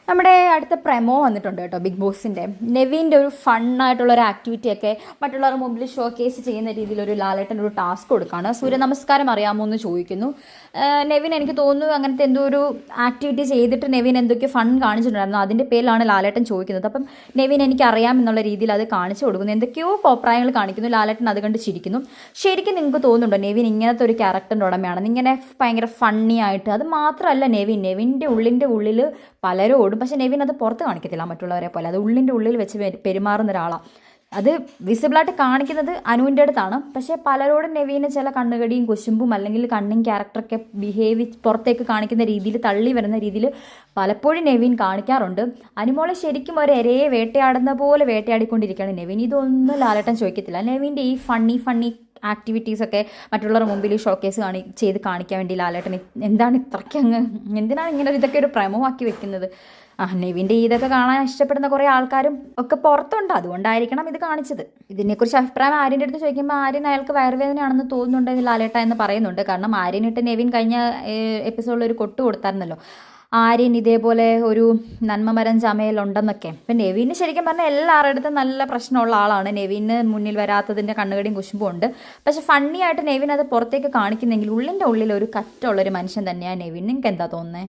നമ്മുടെ അടുത്ത പ്രമോ വന്നിട്ടുണ്ട് കേട്ടോ ബിഗ് ബോസിൻ്റെ. നെവിൻ്റെ ഒരു ഫണ്ണായിട്ടുള്ളൊരു ആക്ടിവിറ്റിയൊക്കെ മറ്റുള്ളവരുടെ മുമ്പിൽ ഷോ കേസ് ചെയ്യുന്ന രീതിയിലൊരു ലാലേട്ടൻ ഒരു ടാസ്ക് കൊടുക്കുകയാണ്. സൂര്യ നമസ്കാരം അറിയാമോ എന്ന് ചോദിക്കുന്നു. നെവിൻ എനിക്ക് തോന്നുന്നു അങ്ങനത്തെ എന്തോ ഒരു ആക്ടിവിറ്റി ചെയ്തിട്ട് നെവിൻ എന്തൊക്കെ ഫൺ കാണിച്ചിട്ടുണ്ടായിരുന്നു. അതിൻ്റെ പേരിലാണ് ലാലേട്ടൻ ചോദിക്കുന്നത്. അപ്പം നെവിൻ എനിക്കറിയാം എന്നുള്ള രീതിയിൽ അത് കാണിച്ചു കൊടുക്കുന്നു. എന്തൊക്കെയോ കോപ്രായങ്ങൾ കാണിക്കുന്നു. ലാലേട്ടൻ അത് കണ്ട് ചിരിക്കുന്നു. ശരിക്കും നിങ്ങൾക്ക് തോന്നുന്നുണ്ടോ നെവിൻ ഇങ്ങനത്തെ ഒരു ക്യാരക്ടറിൻ്റെ ഉടമയാണെന്ന്? ഇങ്ങനെ ഭയങ്കര ഫണ്ണി ആയിട്ട്. അത് മാത്രമല്ല നെവിൻ്റെ ഉള്ളിൽ പലരോടും, പക്ഷേ നെവിൻ അത് പുറത്ത് കാണിക്കത്തില്ല മറ്റുള്ളവരെ പോലെ. അത് ഉള്ളിൻ്റെ ഉള്ളിൽ വെച്ച് പെരുമാറുന്ന ഒരാളാണ്. അത് വിസിബിളായിട്ട് കാണിക്കുന്നത് അനുവിൻ്റെ അടുത്താണ്. പക്ഷേ പലരോടും നെവിന് ചില കണ്ണുകടിയും കുശുമ്പും അല്ലെങ്കിൽ കണ്ണിങ് ക്യാരക്ടറൊക്കെ പുറത്തേക്ക് കാണിക്കുന്ന രീതിയിൽ, തള്ളി വരുന്ന രീതിയിൽ പലപ്പോഴും നെവിൻ കാണിക്കാറുണ്ട്. അനുമോളെ ശരിക്കും ഒരു ഇരയെ വേട്ടയാടുന്ന പോലെ വേട്ടയാടിക്കൊണ്ടിരിക്കുകയാണ് നെവിൻ. ഇതൊന്നും ലാലേട്ടൻ ചോദിക്കത്തില്ല. നെവിൻ്റെ ഈ ഫണ്ണി ആക്ടിവിറ്റീസൊക്കെ മറ്റുള്ളവരുടെ മുമ്പിൽ ഷോക്കേസ് ചെയ്ത് കാണിക്കാൻ വേണ്ടി ലാലേട്ടൻ എന്താണ് ഇത്രയ്ക്ക് എന്തിനാണ് ഇങ്ങനെ ഇതൊക്കെ ഒരു പ്രമോ ആക്കി വെക്കുന്നത്? നെവിൻ്റെ ഇതൊക്കെ കാണാൻ ഇഷ്ടപ്പെടുന്ന കുറേ ആൾക്കാരും ഒക്കെ പുറത്തുണ്ട്. അതുകൊണ്ടായിരിക്കണം ഇത് കാണിച്ചത്. ഇതിനെക്കുറിച്ച് അഭിപ്രായം ആര്യൻ്റെ അടുത്ത് ചോദിക്കുമ്പോൾ ആര്യൻ അയാൾക്ക് വയറുവേദനയാണെന്ന് തോന്നുന്നുണ്ട് ലാലേട്ട എന്ന് പറയുന്നുണ്ട്. കാരണം ആര്യനിട്ട് നെവിൻ കഴിഞ്ഞ എപ്പിസോഡിൽ ഒരു കൊട്ട് കൊടുത്തായിരുന്നല്ലോ. ആര്യൻ ഇതേപോലെ ഒരു നന്മമരം ചമയലുണ്ടെന്നൊക്കെ. ഇപ്പം നെവിന് ശരിക്കും പറഞ്ഞാൽ എല്ലാവരുടെ അടുത്തും നല്ല പ്രശ്നമുള്ള ആളാണ്. നെവിന് മുന്നിൽ വരാത്തതിൻ്റെ കണ്ണുകടിയും കുശുമ്പും ഉണ്ട്. പക്ഷെ ഫണ്ണി ആയിട്ട് നെവിൻ അത് പുറത്തേക്ക് കാണിക്കുന്നെങ്കിൽ ഉള്ളിൻ്റെ ഉള്ളിൽ ഒരു കറ്റുള്ളൊരു മനുഷ്യൻ തന്നെയാണ് നെവിൻ. നിങ്ങൾക്ക് എന്താ തോന്നുന്നത്?